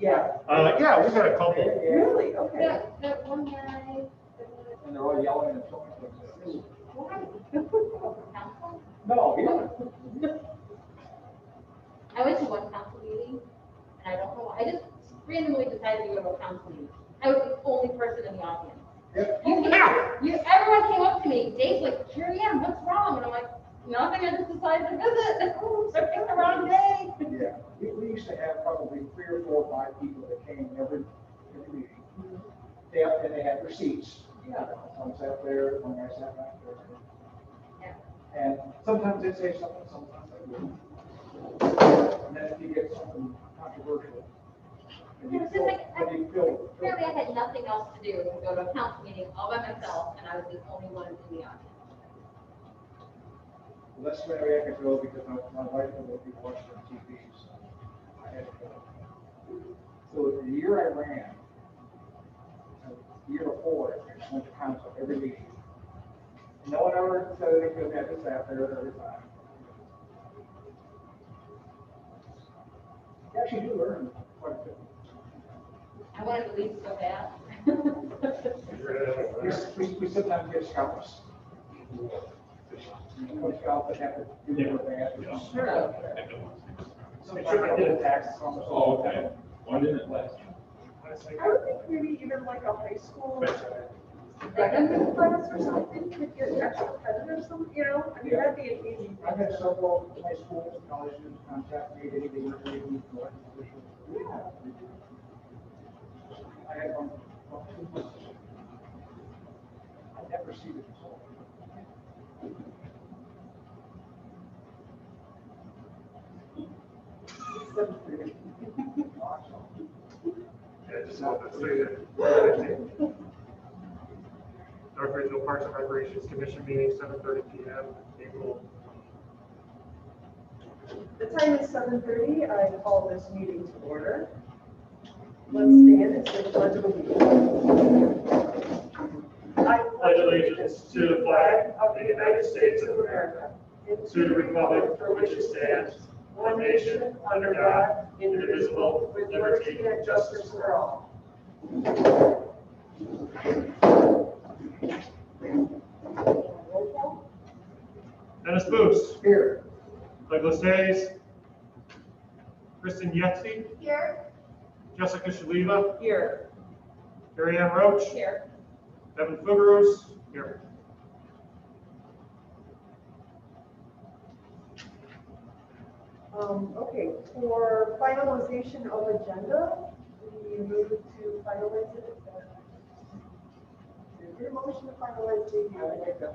Yeah. Yeah, we've got a couple. Really? Okay. That one guy. And they're all yelling and throwing things Why? Council? No, yeah. I went to one council meeting, and I don't know, I just randomly decided to go to a council meeting. I was the only person in the audience. Yep. Everyone came up to me, Dave's like, Carrie Ann, what's wrong? And I'm like, nothing, I just decided to visit. I picked the wrong day. Yeah, we used to have probably 3 or 4 or 5 people that came every meeting. And they had their seats. Yeah. Some sat there, one guy sat back there. Yeah. And sometimes they'd say something, sometimes they wouldn't. And then if you get something controversial, then It was just like, feel. apparently I had nothing else to do than go to a council meeting all by myself, and I was the only one in the audience. Well, that's the way I could go because my wife would be watching on TV, so I had to go. So the year I ran, the year before, I just went to council every meeting. No one ever said they could have this out there every time. You actually do learn quite a bit. I wanted to leave so bad. We sometimes get scouts. Coach scouts that have to do their bad. Sure. Sometimes I get attacks on the. Oh, okay. Why didn't it last? I would think maybe even like a high school veteran class or something could get extra credit or something, you know? I mean, that'd be an easy thing. I've had several high schools and colleges contact me, they were really good. Yeah. I had one, I never see the result. Yeah, just want to say that. North Regional Parks and Recreations Commission meeting, 7:30 p.m. April. The time is 7:30. I call this meeting to order. Let's stand and say the pledge of allegiance. I Pledge allegiance to the flag of the United States of America, to the republic for which it stands, one nation, under God, indivisible, with liberty and justice for all. Dennis Booth. Here. Douglas Hayes. Kristen Yetsey. Here. Jessica Shaliva. Here. Carrie Ann Roach. Here. Evan Fugarus. Here. Okay, for finalization of agenda, we move to finalize it. Is there a motion to finalize the agenda?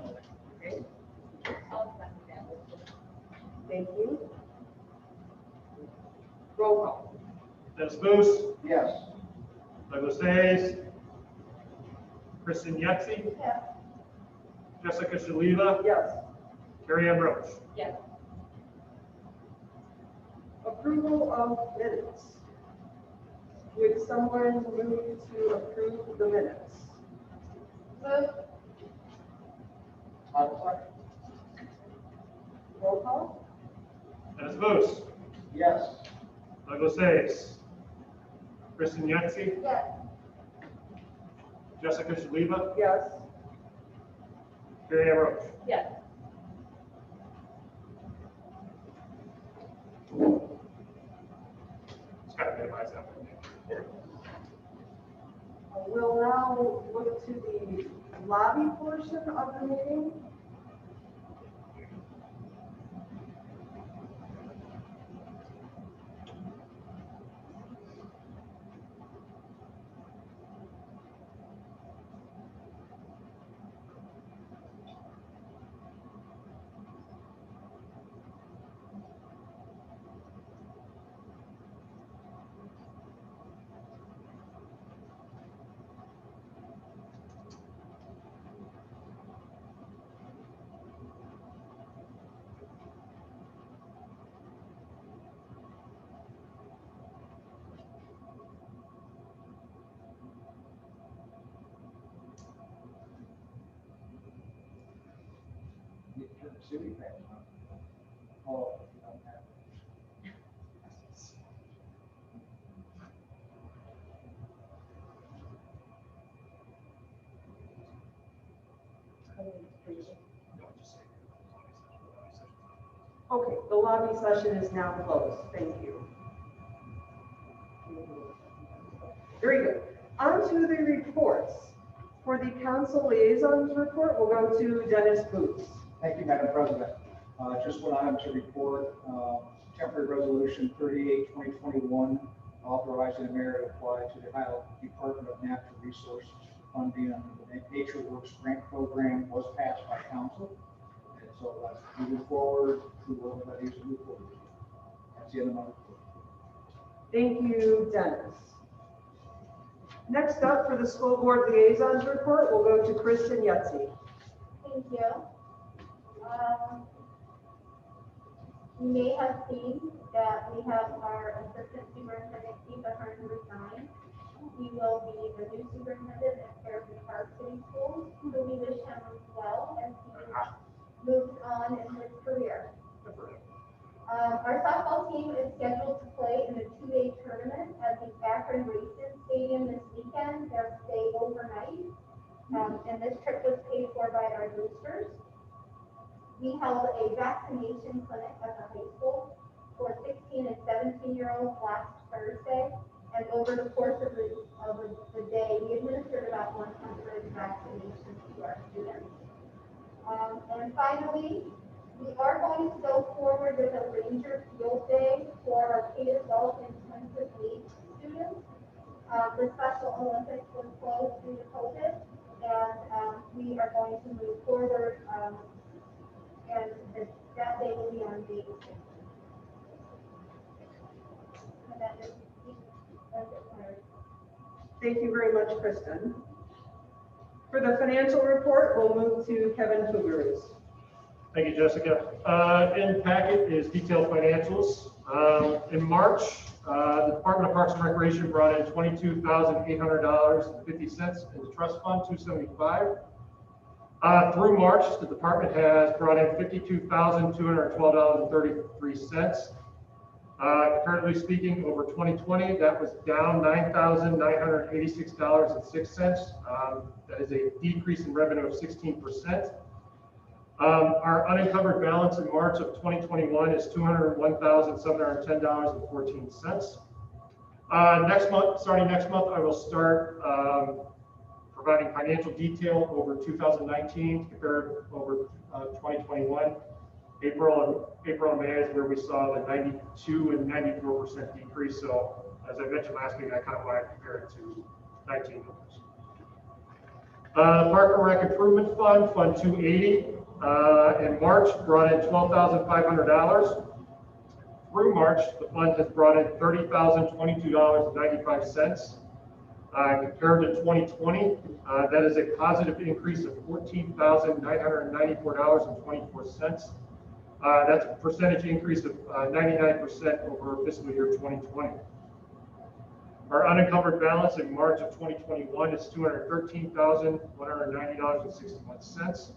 Okay, thank you. Roll call. Dennis Booth. Yes. Douglas Hayes. Kristen Yetsey. Yes. Jessica Shaliva. Yes. Carrie Ann Roach. Yes. Approval of minutes. Would someone move to approve the minutes? Roll call? Dennis Booth. Yes. Douglas Hayes. Kristen Yetsey. Yes. Jessica Shaliva. Yes. Carrie Ann Roach. Yes. Just gotta minimize that. We'll now look to the lobby portion of the meeting. You turn the city back on. Oh, you don't have it. Okay, the lobby session is now closed. Thank you. Very good. On to the reports. For the council liaisons report, we'll go to Dennis Boots. Thank you, Madam President. Just one item to report, temporary resolution 38/2021, authorizing the mayor to apply to the Ohio Department of Natural Resource funding under the Nature Works grant program was passed by council. And so that's moving forward, we will let these move forward. That's the end of my report. Thank you, Dennis. Next up for the school board liaisons report, we'll go to Kristen Yetzi. Thank you. You may have seen that we have our assistant superintendent, Keith Ahern, resign. He will be the new superintendent at Fairview Park City Schools. So we wish him well as he moves on in his career. Our softball team is scheduled to play in a 2-day tournament at the Akron Racing Stadium this weekend. They'll stay overnight. And this trip was paid for by our boosters. We held a vaccination clinic at the high school for 16 and 17-year-olds last Thursday. And over the course of the day, we administered about 100 vaccinations to our students. And finally, we are going to go forward with a Ranger Field Day for our K-12 intensive need students. The Special Olympics was closed due to COVID, and we are going to move forward, and that day will be on May 6th. Thank you very much, Kristen. For the financial report, we'll move to Kevin Fugarus. Thank you, Jessica. In the packet is detailed financials. In March, the Department of Parks and Recreation brought in $22,800.50 in the trust fund, $275. Through March, the department has brought in $52,212.33. Comparatively speaking, over 2020, that was down $9,986.06. That is a decrease in revenue of 16%. Our unencumbered balance in March of 2021 is $201,710.14. Starting next month, I will start providing financial detail over 2019 compared over 2021. April and May is where we saw the 92 and 94% decrease. So as I mentioned last week, I kind of want to compare it to 19 numbers. Park and Rec Improvement Fund, Fund 280. In March, brought in $12,500. Through March, the fund has brought in $30,022.95. Compared to 2020, that is a positive increase of $14,994.24. That's a percentage increase of 99% over fiscal year 2020. Our unencumbered balance in March of 2021 is $213,190.61.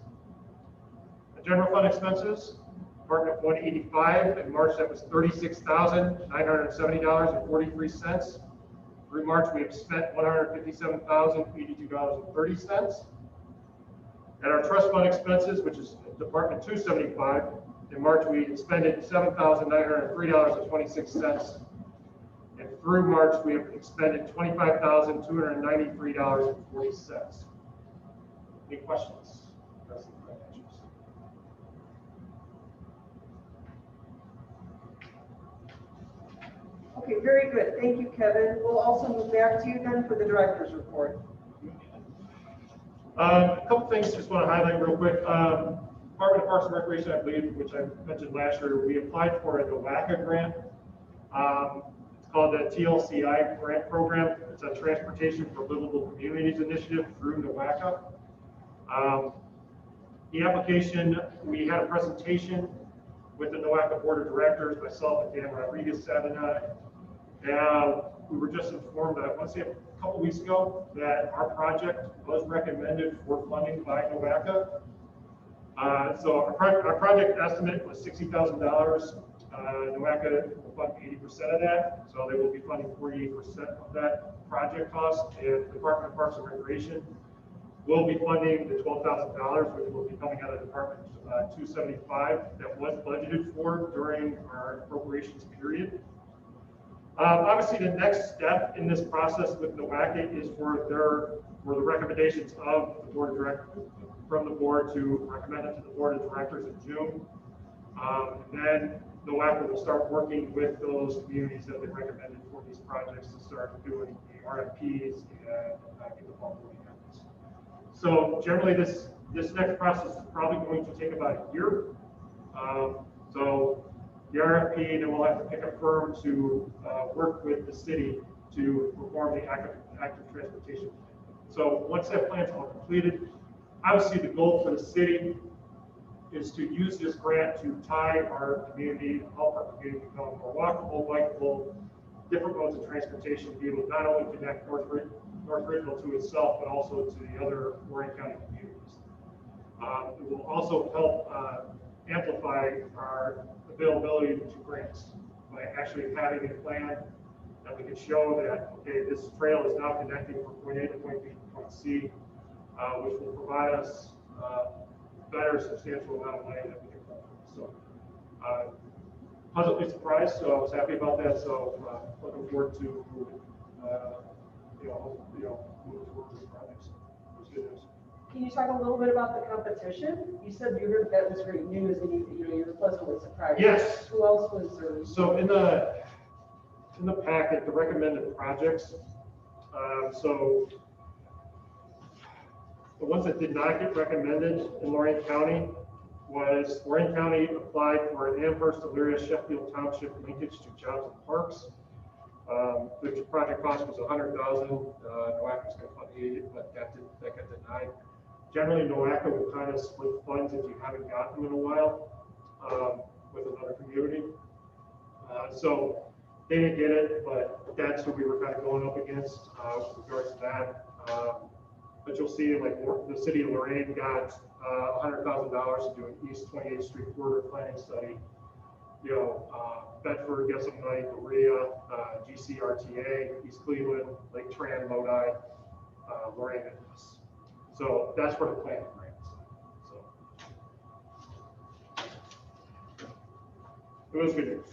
General fund expenses, Department 185, in March that was $36,970.43. Through March, we have spent $157,082.30. And our trust fund expenses, which is Department 275, in March we expended $7,903.26. And through March, we have expended $25,293.40. Any questions? Okay, very good. Thank you, Kevin. We'll also move back to you then for the director's report. A couple things just want to highlight real quick. Department of Parks and Recreation, I believe, which I mentioned last year, we applied for a NOACA grant. It's called the TLCI grant program. It's a Transportation for Livable Communities initiative through NOACA. The application, we had a presentation with the NOACA Board of Directors, myself and Dan Rodriguez sat in on it. And we were just informed that, I want to say a couple weeks ago, that our project was recommended for funding by NOACA. So our project estimate was $60,000. NOACA will fund 80% of that, so they will be funding 48% of that project cost. And the Department of Parks and Recreation We'll be funding the $12,000, which will be coming out of Department 275 that was budgeted for during our appropriations period. Obviously, the next step in this process with NOACA is for the recommendations of the board of directors, from the board to recommend it to the board of directors in June. And then NOACA will start working with those communities that they recommended for these projects to start doing the RFPs and get the ball moving on this. So generally, this next process is probably going to take about a year. So the RFP, then we'll have to pick a firm to work with the city to perform the active transportation. So once that plan's all completed, obviously the goal for the city is to use this grant to tie our community, help our community become more walkable, bikeable, different modes of transportation to be able to not only connect North Ridgeville to itself, but also to the other Lorraine County communities. It will also help amplify our availability to grants by actually having a plan that we can show that, okay, this trail is now connecting from point A to point B to point C, which will provide us better substantial amount of money that we can come from. So pleasantly surprised, so I was happy about that. So looking forward to moving forward with the projects. It was good news. Can you talk a little bit about the competition? You said you heard that was great news and you were pleasantly surprised. Yes. Who else was there? So in the packet, the recommended projects. So the ones that did not get recommended in Lorraine County was Lorraine County applied for an Amherst, Elyria, Sheffield Township linkage to jobs and parks. The project cost was $100,000. NOACA was going to fund $80,000, but that got denied. Generally, NOACA will kind of split funds if you haven't gotten them in a while with another community. So they didn't get it, but that's what we were kind of going up against with regards to that. But you'll see, like the city of Lorraine got $100,000 to do an East 28th Street corridor planning study. Bedford got some money, Berea, GCRTA, East Cleveland, Lake Tran, Lodi, Lorraine, and us. So that's where the planning grants. So it was good news.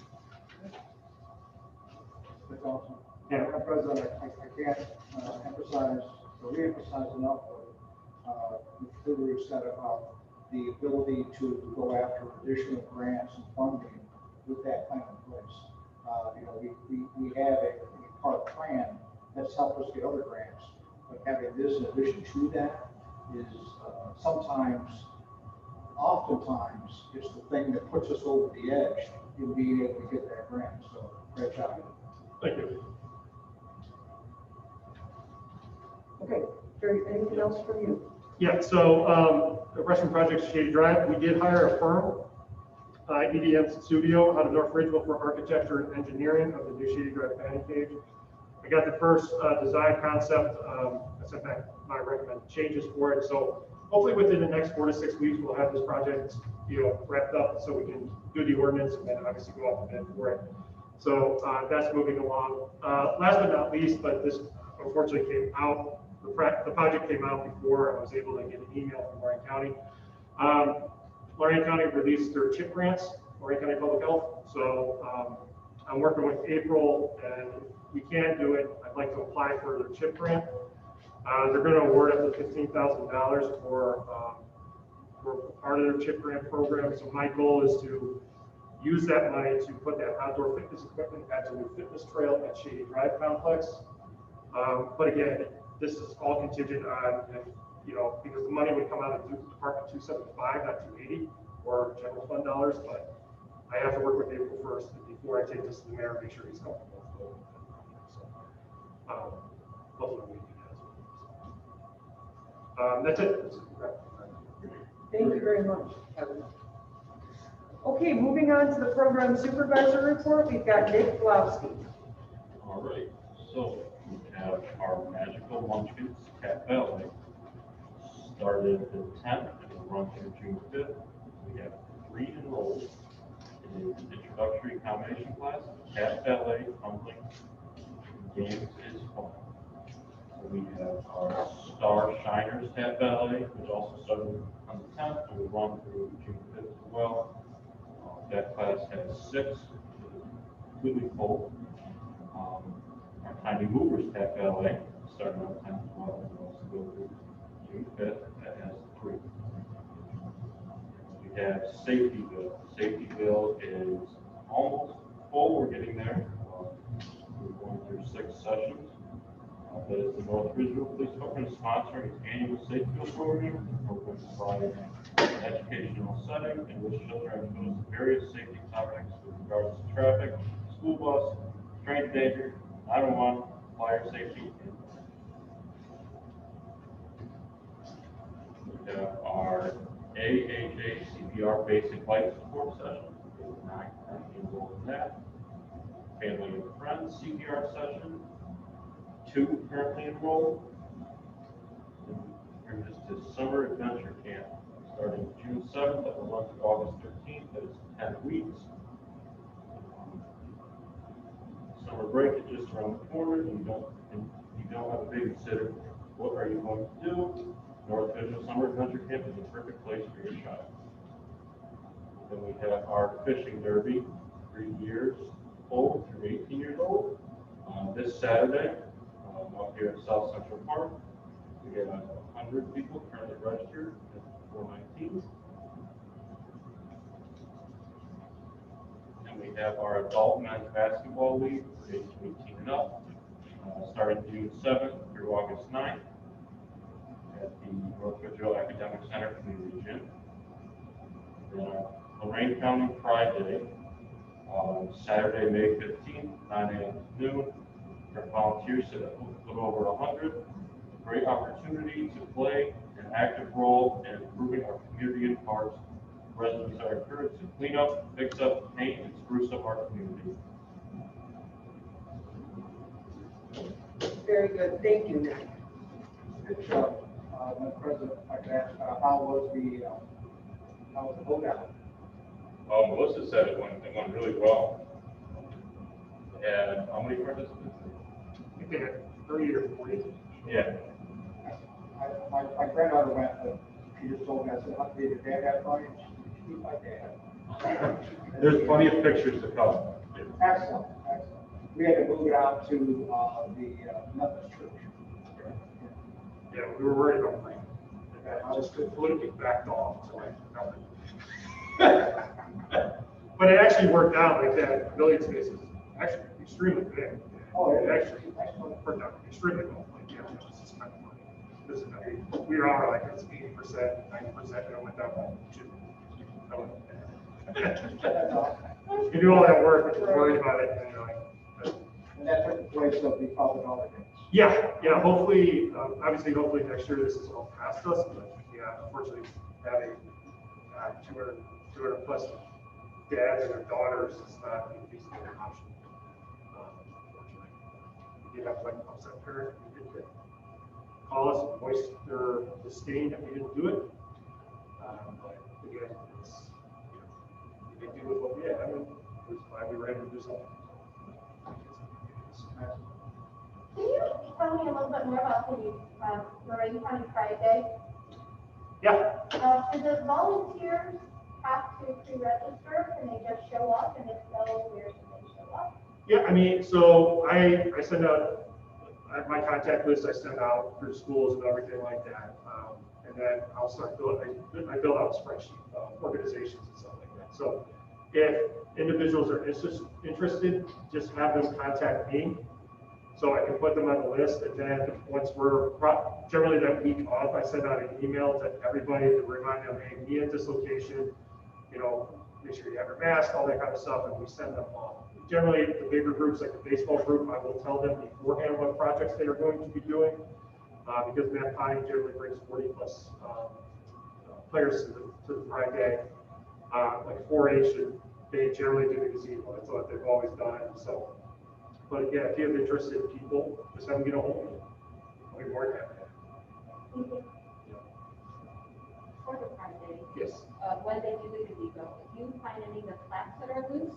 That's awesome. Yeah. Madam President, I can't emphasize or re-emphasize enough what you said about the ability to go after additional grants and funding with that plan in place. We have a park plan that's helped us get other grants, but having this in addition to that is oftentimes, it's the thing that puts us over the edge in being able to get that grant. So great job. Thank you. Okay, Jerry, anything else from you? Yeah, so the Russian project Shady Drive, we did hire a firm, EDM Studio out of North Ridgeville for architecture and engineering of the new Shady Drive batting cage. I got the first design concept. I sent back my recommended changes for it. So hopefully within the next 4 to 6 weeks, we'll have this project, wrapped up so we can do the ordinance and then obviously go out and bid for it. So that's moving along. Last but not least, but this unfortunately came out, the project came out before I was able to get an email from Lorraine County. Lorraine County released their CHIP grants, Lorraine County Public Health. So I'm working with April, and if we can't do it, I'd like to apply for their CHIP grant. They're going to award up to $15,000 for part of their CHIP grant program. So my goal is to use that money to put that outdoor fitness equipment at the new fitness trail at Shady Drive Complex. But again, this is all contingent on, because the money would come out of Department 275, not 280, or general fund dollars, but I have to work with April 1st before I take this to the mayor, make sure he's comfortable with it. So, hopefully we can do that. That's it. Thank you very much, Kevin. Okay, moving on to the program supervisor report, we've got Nick Blowski. All right, so we have our magical munchkins cat ballet. Started the 10th and will run through June 5th. We have 3 enrolled in the introductory combination class, cat ballet, tumbling, games is fun. We have our Star Shiners Hat Ballet, which also started on the 10th and will run through June 5th as well. That class has 6, completely full. Our Tiny Movers Hat Ballet starting on the 10th as well, and will also go through June 5th. That has 3. We have Safetyville. Safetyville is almost full. We're getting there. We're going through 6 sessions. That is the North Ridgeville Police Department is sponsoring its annual Safetyville program. We're going to provide an educational setting in which children are exposed to various safety topics with regards to traffic, school bus, train danger, 911, fire safety, and we have our AHA CPR basic life support session. 9 enrolled in that. Family and friends CPR session. 2 currently enrolled. And this is summer adventure camp starting June 7th that will run through August 13th. That is 10 weeks. Summer break is just around the corner. You don't have a babysitter. What are you going to do? North Ridgeville Summer Adventure Camp is the perfect place for your child. Then we have our fishing derby, 3 years old through 18 years old. This Saturday, up here at South Central Park, we have 100 people currently registered at 419. And we have our adult men's basketball league for age 18 and up, starting June 7th through August 9th at the North Ridgeville Academic Center Community Gym. Then our Lorraine County Pride Day, Saturday, May 15th, 9 a.m. to noon. Our volunteers sit a little over 100. Great opportunity to play an active role in improving our community and parks. Residents are encouraged to clean up, fix up, paint, and spruce up our community. Very good, thank you, Nick. Good job. Madam President, if I could ask, how was the vote out? Melissa said it went really well. And how many participants? I think 30 or 40. Yeah. My granddaughter went, but she just told me, I said, how did your dad have fun? She my dad. There's plenty of pictures to come. Excellent, excellent. We had to move it out to the Methodist Church. Yeah, we were worried about mine. I just completely backed off to like nothing. But it actually worked out like that. Million space is actually extremely big. Oh, It yeah. actually worked out extremely well. Like, yeah, this is kind of funny. This is, I mean, we are like, it's 80%, 90%, and I went down like, you do all that work, but you're worried about it, and you're like, And that took the place of the $1,000 grants. yeah, hopefully, hopefully next year this is all past us, but yeah, unfortunately, having 200 plus dads and their daughters is not an easy option. Unfortunately, you did have like an upset parent who did call us and voice their disdain that we didn't do it. But again, it's, they do with what we had. I mean, it was glad we were able to do something. Can you tell me a little bit more about the Lorraine County Pride Day? Yeah. Do the volunteers have to pre-register? Can they just show up? And if so, where should they show up? Yeah, I mean, so I send out, I have my contact list I send out for schools and everything like that. And then I'll start building, I build out a spreadsheet of organizations and stuff like that. So if individuals are interested, just have them contact me so I can put them on the list. And then once we're, generally that week off, I send out an email to everybody to remind them, hey, meet at this location, you know, make sure you have your mask, all that kind of stuff, and we send them off. Generally, the bigger groups, like the baseball group, I will tell them beforehand what projects they are going to be doing, because Matt Potty generally brings 40 plus players to the Pride Day. Like 4-H, they generally do the gazebo. That's what they've always done. So, but again, if you have interested people, just have them get a hold of me. I'll be more than happy. Thank you. For the Pride Day, Yes. when they do the gazebo, if you find any of the plaques that are loose,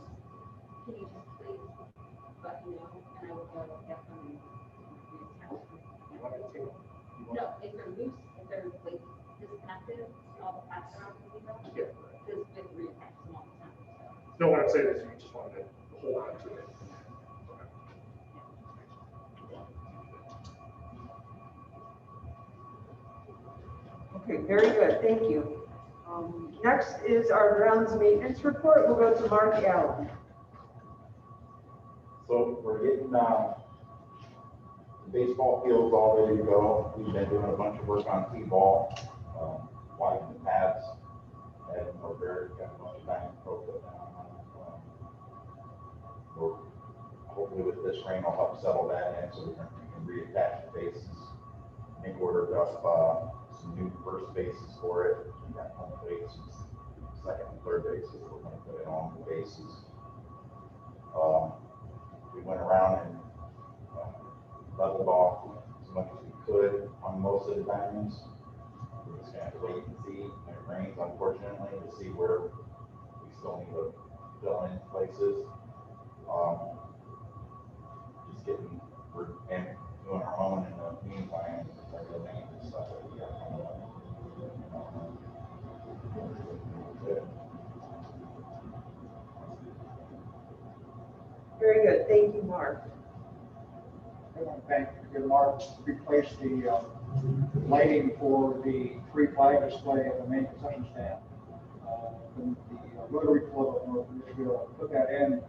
can you just please let me know, and I will go get them and reattach them. want to take? You want- No, if they're loose, if they're like disconnected, all the plastic around can be done. Yeah. Because we have to reattach them all the time, so. No, what I'm saying is you just wanted to hold on to it. Okay, very good, thank you. Next is our grounds maintenance report. We'll go to Mark Allen. So we're getting, the baseball fields all ready to go. We've been doing a bunch of work on T-ball, widening the pads, adding more dirt, got a bunch of diamond pro put down. We're, hopefully with this rain will help settle that in so we can reattach the bases. I think ordered up, some new first bases for it. We got home bases, second and third bases. We're gonna put it on the bases. We went around and leveled off as much as we could on most of the diamonds. We're just gonna have to wait and see when it rains, unfortunately, to see where we still need to fill in places. Just getting, and doing our own in the meantime, our real maintenance stuff that we got coming up. Very good, thank you, Mark. I want to thank you, Mark, replaced the lighting for the free flag display at the main concession stand. The Rotary Club of North Richfield put that in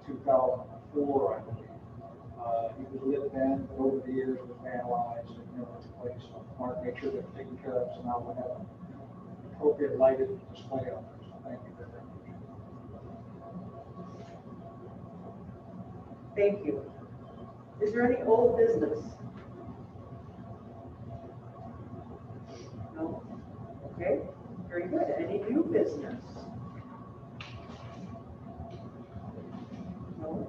2004, I believe. It was lit then, but over the years it was vandalized and never replaced. So Mark made sure that it's taken care of, so now we have an appropriate lighted display out there. So thank you very much. Thank you. Is there any old business? No? Okay, very good. Any new business? No?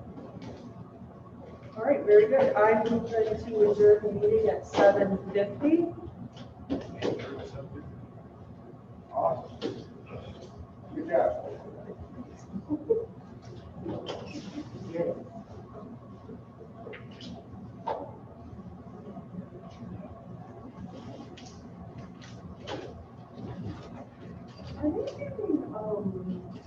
All right, very good. I move then to adjourn the meeting at 7:50. Awesome. Good job. Are they doing,